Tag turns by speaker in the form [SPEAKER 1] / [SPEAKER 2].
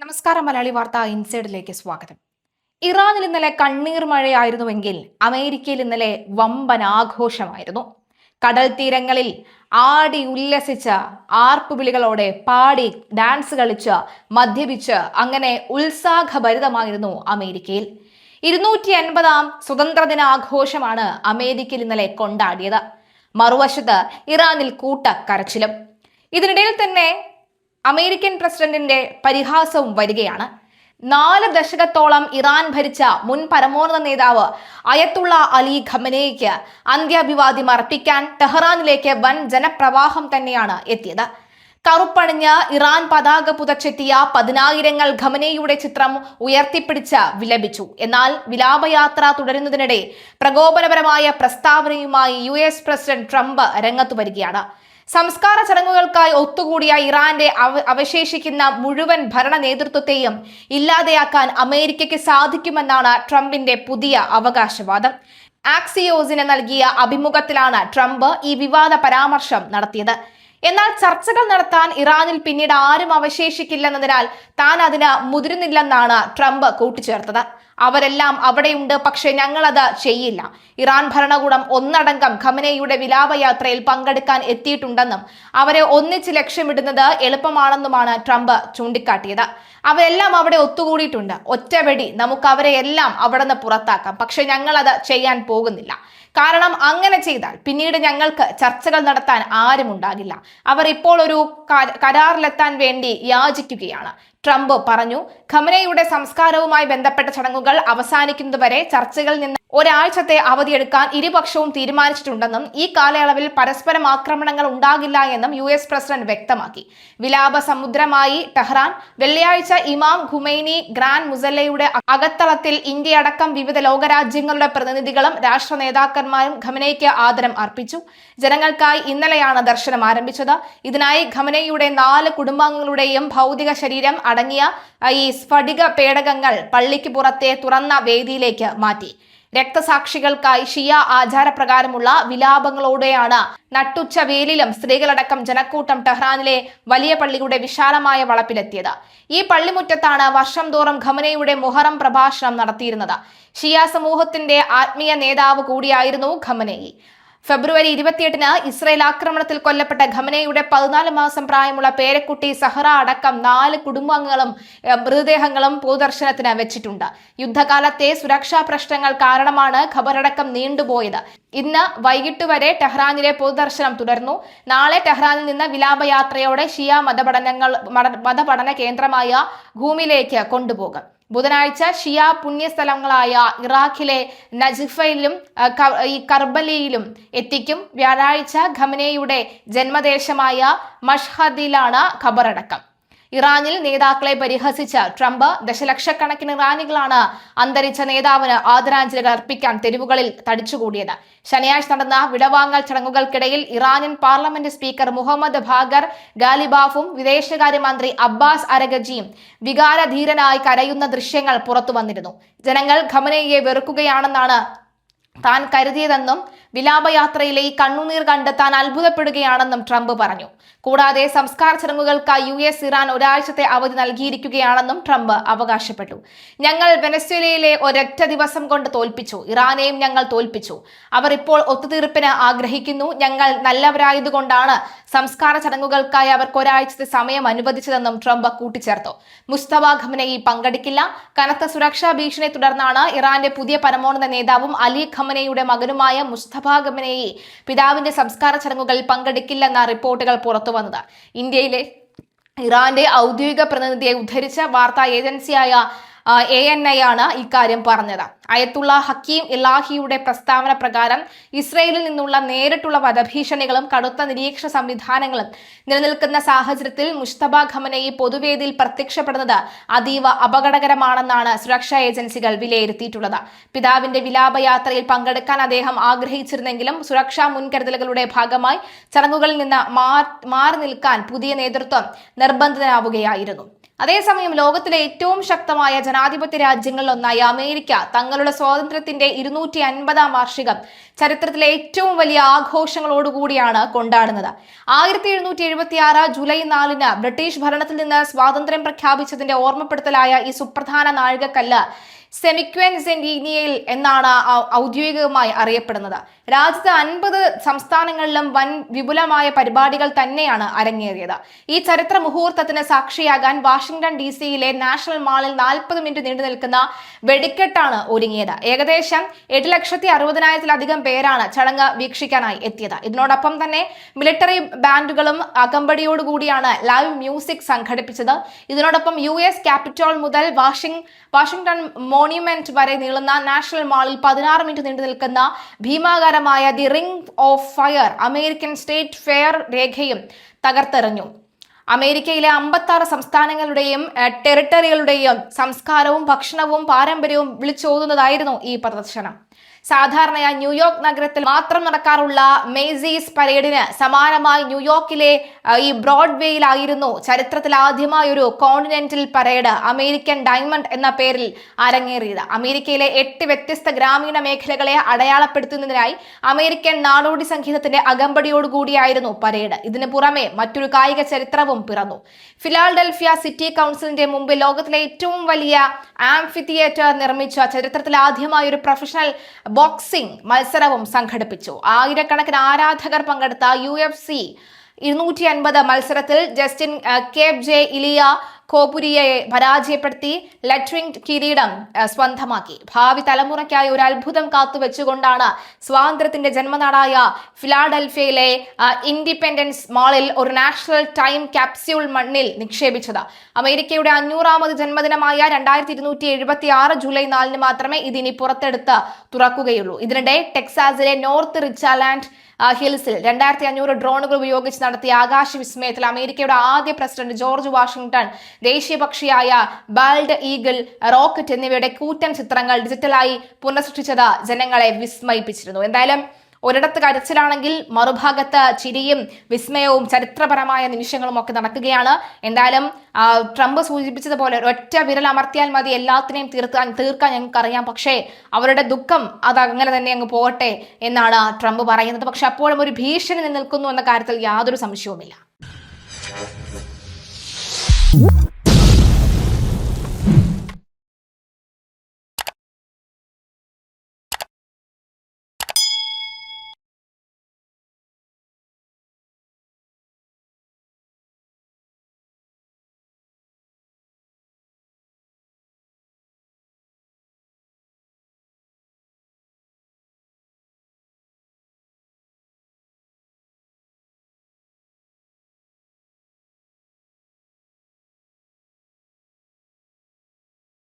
[SPEAKER 1] നമസ്കാരം. മലയാളി വാർത്ത ഇൻസൈഡിലേക്ക് സ്വാഗതം. ഇറാനിൽ ഇന്നലെ കണ്ണീർ മഴയായിരുന്നുവെങ്കിൽ അമേരിക്കയിൽ ഇന്നലെ വമ്പൻ ആഘോഷമായിരുന്നു. കടൽ തീരങ്ങളിൽ ആടി ഉല്ലസിച്ച് ആർപ്പുവിളികളോടെ പാടി ഡാൻസ് കളിച്ച് മദ്യപിച്ച് അങ്ങനെ ഉത്സാഹഭരിതമായിരുന്നു അമേരിക്കയിൽ. 250ാം സ്വതന്ത്രദിനാഘോഷമാണ് അമേരിക്കയിൽ ഇന്നലെ കൊണ്ടാടിയത്. മറുവശത്ത് ഇറാനിൽ കൂട്ടക്കരച്ചിലും. ഇതിനിടയിൽ തന്നെ അമേരിക്കൻ പ്രസിഡന്റിന്റെ പരിഹാസവും വരികയാണ്. 4 ദശകത്തോളം ഇറാൻ ഭരിച്ച മുൻ പരമോന്നത നേതാവ് അയത്തുള്ള അലി ഖമനേയിക്ക് അന്ത്യാഭിവാദ്യം അർപ്പിക്കാൻ ടെഹ്റാനിലേക്ക് വൻ ജനപ്രവാഹം തന്നെയാണ് എത്തിയത്. കറുപ്പണിഞ്ഞ് ഇറാൻ പതാക പുതച്ചെത്തിയ 10,000ങ്ങൾ ഖമനേയിയുടെ ചിത്രം ഉയർത്തിപ്പിടിച്ച് വിലപിച്ചു. എന്നാൽ വിലാപയാത്ര തുടരുന്നതിനിടെ പ്രകോപനപരമായ പ്രസ്താവനയുമായി US പ്രസിഡന്റ് ട്രംപ് രംഗത്തു വരികയാണ്. സംസ്കാര ചടങ്ങുകൾക്കായി ഒത്തുകൂടിയ ഇറാന്റെ അവശേഷിക്കുന്ന മുഴുവൻ ഭരണ നേതൃത്വത്തെയും ഇല്ലാതെയാക്കാൻ അമേരിക്കയ്ക്ക് സാധിക്കുമെന്നാണ് ട്രംപിന്റെ പുതിയ അവകാശവാദം. ആക്സിയോസിന് നൽകിയ അഭിമുഖത്തിലാണ് ട്രംപ് ഈ വിവാദ പരാമർശം നടത്തിയത്. എന്നാൽ ചർച്ചകൾ നടത്താൻ ഇറാനിൽ പിന്നീട് ആരും അവശേഷിക്കില്ലെന്നതിനാൽ താൻ അതിന് മുതിരുന്നില്ലെന്നാണ് ട്രംപ് കൂട്ടിച്ചേർത്തത്. അവരെല്ലാം അവിടെയുണ്ട്, പക്ഷെ ഞങ്ങളത് ചെയ്യില്ല. ഇറാൻ ഭരണകൂടം ഒന്നടങ്കം ഖമനേയിയുടെ വിലാപയാത്രയിൽ പങ്കെടുക്കാൻ എത്തിയിട്ടുണ്ടെന്നും അവരെ ഒന്നിച്ച് ലക്ഷ്യമിടുന്നത് എളുപ്പമാണെന്നുമാണ് ട്രംപ് ചൂണ്ടിക്കാട്ടിയത്. അവരെല്ലാം അവിടെ ഒത്തുകൂടിയിട്ടുണ്ട്. ഒറ്റവെടി നമുക്ക് അവരെ എല്ലാം അവിടെ നിന്ന് പുറത്താക്കാം. പക്ഷെ ഞങ്ങളത് ചെയ്യാൻ പോകുന്നില്ല. കാരണം അങ്ങനെ ചെയ്താൽ പിന്നീട് ഞങ്ങൾക്ക് ചർച്ചകൾ നടത്താൻ ആരും ഉണ്ടാകില്ല. അവർ ഇപ്പോൾ ഒരു കരാറിലെത്താൻ വേണ്ടി യാചിക്കുകയാണ്, ട്രംപ് പറഞ്ഞു. ഖമനേയിയുടെ സംസ്കാരവുമായി ബന്ധപ്പെട്ട ചടങ്ങുകൾ അവസാനിക്കുന്നതുവരെ ചർച്ചകളിൽ നിന്ന് ഒരാഴ്ചത്തെ അവധിയെടുക്കാൻ ഇരുപക്ഷവും തീരുമാനിച്ചിട്ടുണ്ടെന്നും ഈ കാലയളവിൽ പരസ്പരം ആക്രമണങ്ങൾ ഉണ്ടാകില്ല എന്നും US പ്രസിഡന്റ് വ്യക്തമാക്കി. വിലാപ സമുദ്രമായി ടെഹ്റാൻ. വെള്ളിയാഴ്ച ഇമാം ഖുമൈനി ഗ്രാൻഡ് മുസല്ലയുടെ അകത്തളത്തിൽ ഇന്ത്യയടക്കം വിവിധ ലോകരാജ്യങ്ങളുടെ പ്രതിനിധികളും രാഷ്ട്ര നേതാക്കന്മാരും ഖമനേയിക്ക് ആദരം അർപ്പിച്ചു. ജനങ്ങൾക്കായി ഇന്നലെയാണ് ദർശനം ആരംഭിച്ചത്. ഇതിനായി ഖമനേയിയുടെ 4 കുടുംബാംഗങ്ങളുടെയും ഭൗതിക ശരീരം അടങ്ങിയ ഈ സ്ഫടിക പേടകങ്ങൾ പള്ളിക്ക് പുറത്തെ തുറന്ന വേദിയിലേക്ക് മാറ്റി. രക്തസാക്ഷികൾക്കായി ഷിയ ആചാരപ്രകാരമുള്ള വിലാപങ്ങളോടെയാണ് നട്ടുച്ച വേലിലും സ്ത്രീകളടക്കം ജനക്കൂട്ടം ടെഹ്റാനിലെ വലിയ പള്ളിയുടെ വിശാലമായ വളപ്പിലെത്തിയത്. ഈ പള്ളിമുറ്റത്താണ് വർഷം തോറും ഖമനേയിയുടെ മുഹറം പ്രഭാഷണം നടത്തിയിരുന്നത്. ഷിയ സമൂഹത്തിന്റെ ആത്മീയ നേതാവ് കൂടിയായിരുന്നു ഖമനേയി. ഫെബ്രുവരി 28-ന് ഇസ്രയേൽ ആക്രമണത്തിൽ കൊല്ലപ്പെട്ട ഖമനേയിയുടെ 14 മാസം പ്രായമുള്ള പേരക്കുട്ടി സഹറ അടക്കം 4 കുടുംബാംഗങ്ങളും മൃതദേഹങ്ങളും പൊതുദർശനത്തിന് വെച്ചിട്ടുണ്ട്. യുദ്ധകാലത്തെ സുരക്ഷാ പ്രശ്നങ്ങൾ കാരണമാണ് ഖബറടക്കം നീണ്ടുപോയത്. ഇന്ന് വൈകിട്ട് വരെ ടെഹ്റാനിലെ പൊതുദർശനം തുടർന്നു. നാളെ ടെഹ്റാനിൽ നിന്ന് വിലാപയാത്രയോടെ ഷിയ മതപഠന കേന്ദ്രമായ ഖൂമിലേക്ക് കൊണ്ടുപോകും. ബുധനാഴ്ച ഷിയ പുണ്യസ്ഥലങ്ങളായ ഇറാഖിലെ നജിഫയിലും കർബലയിലും എത്തിക്കും. വ്യാഴാഴ്ച ഖമനേയിയുടെ ജന്മദേശമായ മഷ്ഹദിലാണ് ഖബറടക്കം. ഇറാനിൽ നേതാക്കളെ പരിഹസിച്ച ട്രംപ് ദശലക്ഷക്കണക്കിന് ഇറാനികളാണ് അന്തരിച്ച നേതാവിന് ആദരാഞ്ജലികൾ അർപ്പിക്കാൻ തെരുവുകളിൽ തടിച്ചുകൂടിയത്. ശനിയാഴ്ച നടന്ന വിടവാങ്ങൽ ചടങ്ങുകൾക്കിടയിൽ Iranian parliament speaker Mohammad Baqer ഗാലിബാഫും വിദേശകാര്യമന്ത്രി അബ്ബാസ് അരഗജിയും വികാരധീരനായി കരയുന്ന ദൃശ്യങ്ങൾ പുറത്തു വന്നിരുന്നു. ജനങ്ങൾ ഖമനേയിയെ വെറുക്കുകയാണെന്നാണ് താൻ കരുതിയതെന്നും വിലാപയാത്രയിലെ ഈ കണ്ണുനീർ കണ്ട് താൻ അത്ഭുതപ്പെടുകയാണെന്നും ട്രംപ് പറഞ്ഞു. കൂടാതെ സംസ്കാര ചടങ്ങുകൾക്കായി US ഇറാൻ ഒരാഴ്ചത്തെ അവധി നൽകിയിരിക്കുകയാണെന്നും ട്രംപ് അവകാശപ്പെട്ടു. ഞങ്ങൾ വെനസ്വേലയിലെ ഒരൊറ്റ ദിവസം കൊണ്ട് തോൽപ്പിച്ചു. ഇറാനെയും ഞങ്ങൾ തോൽപ്പിച്ചു. അവർ ഇപ്പോൾ ഒത്തുതീർപ്പിന് ആഗ്രഹിക്കുന്നു. ഞങ്ങൾ നല്ലവരായതുകൊണ്ടാണ് സംസ്കാര ചടങ്ങുകൾക്കായി അവർക്ക് ഒരാഴ്ചത്തെ സമയം അനുവദിച്ചതെന്നും ട്രംപ് കൂട്ടിച്ചേർത്തു. മുസ്തഫ ഖമനേയി പങ്കെടുക്കില്ല. കനത്ത സുരക്ഷാ ഭീഷണിയെ തുടർന്നാണ് ഇറാന്റെ പുതിയ പരമോന്നത നേതാവും അലി ഖമനേയിയുടെ മകനുമായ മുസ്തഫ ഖമനേയി പിതാവിന്റെ സംസ്കാര ചടങ്ങുകളിൽ പങ്കെടുക്കില്ലെന്ന റിപ്പോർട്ടുകൾ പുറത്തുവന്നത്. ഇന്ത്യയിലെ ഇറാന്റെ ഔദ്യോഗിക പ്രതിനിധിയെ ഉദ്ധരിച്ച വാർത്താ ഏജൻസിയായ ANI ആണ് ഇക്കാര്യം പറഞ്ഞത്. അയത്തുള്ള ഹക്കീം ഇലാഹിയുടെ പ്രസ്താവന പ്രകാരം ഇസ്രയേലിൽ നിന്നുള്ള നേരിട്ടുള്ള വധഭീഷണികളും കടുത്ത നിരീക്ഷണ സംവിധാനങ്ങളും നിലനിൽക്കുന്ന സാഹചര്യത്തിൽ മുസ്തഫ ഖമനേയി പൊതുവേദിയിൽ പ്രത്യക്ഷപ്പെടുന്നത് അതീവ അപകടകരമാണെന്നാണ് സുരക്ഷാ ഏജൻസികൾ വിലയിരുത്തിയിട്ടുള്ളത്. പിതാവിന്റെ വിലാപയാത്രയിൽ പങ്കെടുക്കാൻ അദ്ദേഹം ആഗ്രഹിച്ചിരുന്നെങ്കിലും സുരക്ഷാ മുൻകരുതലുകളുടെ ഭാഗമായി ചടങ്ങുകളിൽ നിന്ന് മാറി നിൽക്കാൻ പുതിയ നേതൃത്വം നിർബന്ധിതനാവുകയായിരുന്നു. അതേസമയം ലോകത്തിലെ ഏറ്റവും ശക്തമായ ജനാധിപത്യ രാജ്യങ്ങളിലൊന്നായ അമേരിക്ക തങ്ങളുടെ തങ്ങളുടെ സ്വാതന്ത്ര്യത്തിന്റെ 250-ാം വാർഷികം ചരിത്രത്തിലെ ഏറ്റവും വലിയ ആഘോഷങ്ങളോടുകൂടിയാണ് കൊണ്ടാടുന്നത്. 1776 ജൂലൈ 4 ബ്രിട്ടീഷ് ഭരണത്തിൽ നിന്ന് സ്വാതന്ത്ര്യം പ്രഖ്യാപിച്ചതിന്റെ ഓർമ്മപ്പെടുത്തലായ ഈ സുപ്രധാന നാഴികക്കല്ല് സെമിക്വൻസെന്റീനിയൽ എന്നാണ് ഔദ്യോഗികമായി അറിയപ്പെടുന്നത്. രാജ്യത്ത് 50 സംസ്ഥാനങ്ങളിലും വൻ വിപുലമായ പരിപാടികൾ തന്നെയാണ് അരങ്ങേറിയത്. ഈ ചരിത്ര മുഹൂർത്തത്തിന് സാക്ഷിയാകാൻ വാഷിംഗ്ടൺ DC-യിലെ നാഷണൽ മാളിൽ 40 മിനിറ്റ് നീണ്ടു നിൽക്കുന്ന വെടിക്കെട്ടാണ് ഒരുങ്ങിയത്. ഏകദേശം 7,60,000-ത്തിലധികം പേരാണ് ചടങ്ങ് വീക്ഷിക്കാനായി എത്തിയത്. ഇതിനോടൊപ്പം തന്നെ മിലിറ്ററി ബാൻഡുകളും അകമ്പടിയോടുകൂടിയാണ് ലൈവ് മ്യൂസിക് സംഘടിപ്പിച്ചത്. ഇതിനോടൊപ്പം US ക്യാപിറ്റോൾ മുതൽ വാഷിംഗ്ടൺ മോണ്യുമെന്റ് വരെ നീളുന്ന നാഷണൽ മാളിൽ 16 മിനിറ്റ് നീണ്ടു നിൽക്കുന്ന ഭീമാകാരമായ the ring of fire American state fair രേഖയും തകർത്തെറിഞ്ഞു. അമേരിക്കയിലെ 56 സംസ്ഥാനങ്ങളുടെയും ടെറിട്ടറികളുടെയും സംസ്കാരവും ഭക്ഷണവും പാരമ്പര്യവും വിളിച്ചോതുന്നതായിരുന്നു ഈ പ്രദർശനം. സാധാരണയായി ന്യൂയോർക്ക് നഗരത്തിൽ മാത്രം നടക്കാറുള്ള മേസീസ് പരേഡിന് സമാനമായി ന്യൂയോർക്കിലെ ഈ ബ്രോഡ്വേയിലായിരുന്നു ചരിത്രത്തിൽ ആദ്യമായി ഒരു കോണ്ടിനെന്റൽ പരേഡ് അമേരിക്കൻ ഡയമണ്ട് എന്ന പേരിൽ അരങ്ങേറിയത്. അമേരിക്കയിലെ 8 വ്യത്യസ്ത ഗ്രാമീണ മേഖലകളെ അടയാളപ്പെടുത്തുന്നതിനായി അമേരിക്കൻ നാടോടി സംഗീതത്തിന്റെ അകമ്പടിയോടുകൂടിയായിരുന്നു പരേഡ്. ഇതിനു പുറമെ മറ്റൊരു കായിക ചരിത്രവും പിറന്നു. ഫിലാഡൽഫിയ സിറ്റി കൗൺസിലിന്റെ മുമ്പിൽ ലോകത്തിലെ ഏറ്റവും വലിയ ആംഫി തിയേറ്റർ നിർമ്മിച്ച ചരിത്രത്തിൽ ആദ്യമായി ഒരു പ്രൊഫഷണൽ ബോക്സിംഗ് മത്സരവും സംഘടിപ്പിച്ചു. ആയിരക്കണക്കിന് ആരാധകർ പങ്കെടുത്ത UFC 250 മത്സരത്തിൽ ജസ്റ്റിൻ കേപ്ജെ ഇലിയ കോപുരിയെ പരാജയപ്പെടുത്തി ലട്രിംഗ് കിരീടം സ്വന്തമാക്കി. ഭാവി തലമുറയ്ക്കായി ഒരു അത്ഭുതം കാത്തുവെച്ചുകൊണ്ടാണ് സ്വാതന്ത്ര്യത്തിന്റെ ജന്മനാടായ ഫിലാഡൽഫിയയിലെ ഇൻഡിപെൻഡൻസ് മാളിൽ ഒരു നാഷണൽ ടൈം ക്യാപ്സ്യൂൾ മണ്ണിൽ നിക്ഷേപിച്ചത്. അമേരിക്കയുടെ 500ാമത് ജന്മദിനമായ 2276 ജൂലൈ 4 മാത്രമേ ഇതിനി പുറത്തെടുത്ത് തുറക്കുകയുള്ളൂ. ഇതിനിടെ ടെക്സാസിലെ നോർത്ത് റിച്ചാലാൻഡ് ഹിൽസിൽ 2500 ഡ്രോണുകൾ ഉപയോഗിച്ച് നടത്തിയ ആകാശ വിസ്മയത്തിൽ അമേരിക്കയുടെ ആദ്യ പ്രസിഡന്റ് ജോർജ് വാഷിംഗ്ടൺ ദേശീയ പക്ഷിയായ ബാൽഡ് ഈഗിൾ റോക്കറ്റ് എന്നിവയുടെ കൂറ്റൻ ചിത്രങ്ങൾ ഡിജിറ്റലായി പുനഃസൃഷ്ടിച്ചത് ജനങ്ങളെ വിസ്മയിപ്പിച്ചിരുന്നു. എന്തായാലും ഒരിടത്ത് കരച്ചിലാണെങ്കിൽ മറുഭാഗത്ത് ചിരിയും വിസ്മയവും ചരിത്രപരമായ നിമിഷങ്ങളും ഒക്കെ നടക്കുകയാണ്. എന്തായാലും ട്രംപ് സൂചിപ്പിച്ചതുപോലെ ഒറ്റ വിരൽ അമർത്തിയാൽ മതി എല്ലാത്തിനെയും തീർക്കാൻ ഞങ്ങൾക്കറിയാം, പക്ഷേ അവരുടെ ദുഃഖം അത് അങ്ങനെ തന്നെ അങ്ങ് പോകട്ടെ എന്നാണ് ട്രംപ് പറയുന്നത്. പക്ഷെ അപ്പോഴും ഒരു ഭീഷണി നിൽക്കുന്നു എന്ന കാര്യത്തിൽ യാതൊരു സംശയവുമില്ല.